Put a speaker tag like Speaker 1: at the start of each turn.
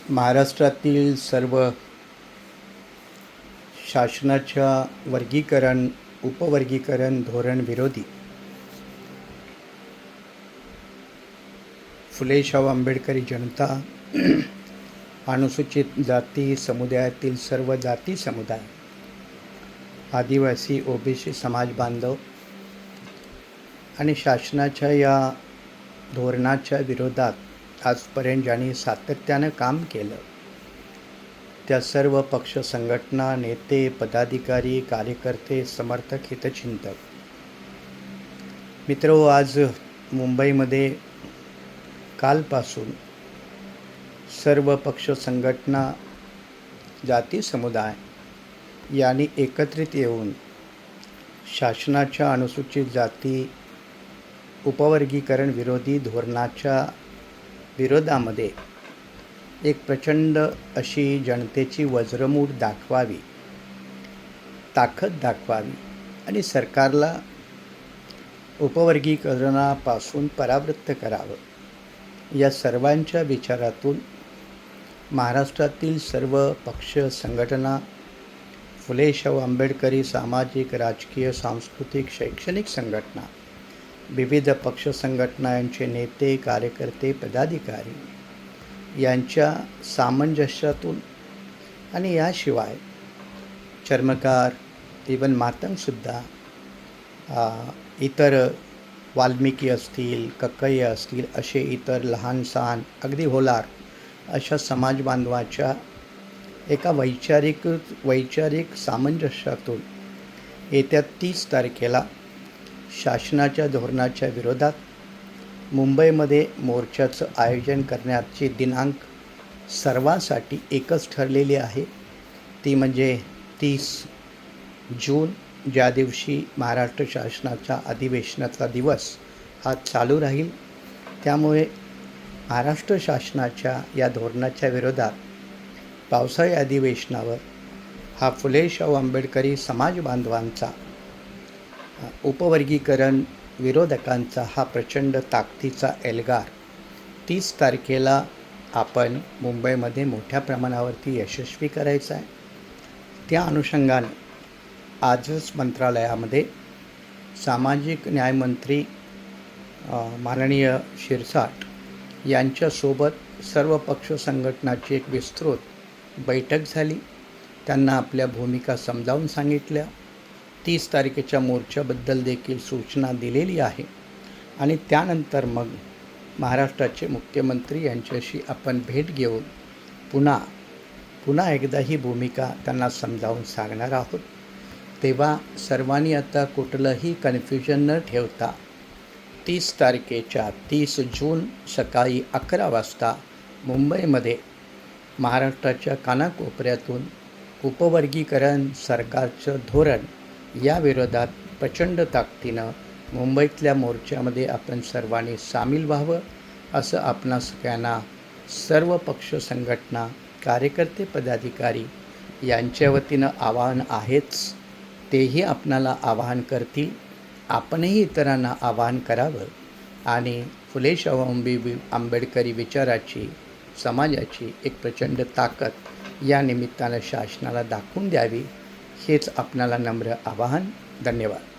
Speaker 1: महाराष्ट्रातील सर्व शासनाच्या वर्गीकरण उपवर्गीकरण धोरण विरोधी फुले शाहू आंबेडकरी जनता अनुसूचित जाती समुदायातील सर्व जाती समुदाय आदिवासी ओबीसी समाज बांधव आणि शासनाच्या या धोरणाच्या विरोधात आजपर्यंत ज्यांनी सातत्यानं काम केलं त्या सर्व पक्ष संघटना नेते पदाधिकारी कार्यकर्ते समर्थक हितचिंतक मित्रो, आज मुंबईमध्ये कालपासून सर्व पक्ष संघटना जाती समुदाय यांनी एकत्रित येऊन शासनाच्या अनुसूचित जाती उपवर्गीकरण विरोधी धोरणाच्या विरोधामध्ये एक प्रचंड अशी जनतेची वज्रमूठ दाखवावी, ताकद दाखवावी आणि सरकारला उपवर्गीकरणापासून परावृत्त करावं या सर्वांच्या विचारातून महाराष्ट्रातील सर्व पक्ष संघटना, फुले शाहू आंबेडकरी सामाजिक राजकीय सांस्कृतिक शैक्षणिक संघटना, विविध पक्ष संघटना यांचे नेते कार्यकर्ते पदाधिकारी यांच्या सामंजस्यातून आणि याशिवाय चर्मकार इवन मातंगसुद्धा इतर वाल्मिकी असतील, कक्कय्य असतील असे इतर लहान सहान अगदी होलार अशा समाज बांधवाच्या एका वैचारिक सामंजस्यातून येत्या 30 तारखेला शासनाच्या धोरणाच्या विरोधात मुंबईमध्ये मोर्चाचं आयोजन करण्याची दिनांक सर्वांसाठी एकच ठरलेली आहे, ती म्हणजे 30 जून, ज्या दिवशी महाराष्ट्र शासनाच्या अधिवेशनाचा दिवस हा चालू राहील. त्यामुळे महाराष्ट्र शासनाच्या या धोरणाच्या विरोधात पावसाळी अधिवेशनावर हा फुले शाहू आंबेडकरी समाज बांधवांचा उपवर्गीकरण विरोधकांचा हा प्रचंड ताकदीचा एल्गार 30 तारखेला आपण मुंबईमध्ये मोठ्या प्रमाणावरती यशस्वी करायचा आहे. त्या अनुषंगाने आजच मंत्रालयामध्ये सामाजिक न्यायमंत्री माननीय शिरसाट यांच्यासोबत सर्व पक्ष संघटनाची एक विस्तृत बैठक झाली. त्यांना आपल्या भूमिका समजावून सांगितल्या. 30 तारखेच्या मोर्चाबद्दल देखील सूचना दिलेली आहे आणि त्यानंतर मग महाराष्ट्राचे मुख्यमंत्री यांच्याशी आपण भेट घेऊन पुन्हा एकदा ही भूमिका त्यांना समजावून सांगणार आहोत. तेव्हा सर्वांनी आता कुठलंही कन्फ्युजन न ठेवता 30 जून सकाळी 11 वाजता मुंबईमध्ये महाराष्ट्राच्या कानाकोपऱ्यातून उपवर्गीकरण सरकारचं धोरण या विरोधात प्रचंड ताकदीनं मुंबईतल्या मोर्चामध्ये आपण सर्वांनी सामील व्हावं असं आपणा सगळ्यांना सर्व पक्ष संघटना कार्यकर्ते पदाधिकारी यांच्या वतीनं आवाहन आहेच. तेही आपणाला आवाहन करतील. आपणही इतरांना आवाहन करावं आणि फुले शाहू आंबेडकरी विचाराची समाजाची एक प्रचंड ताकद या निमित्तानं शासनाला दाखवून द्यावी हेच आपणाला नम्र आवाहन. धन्यवाद.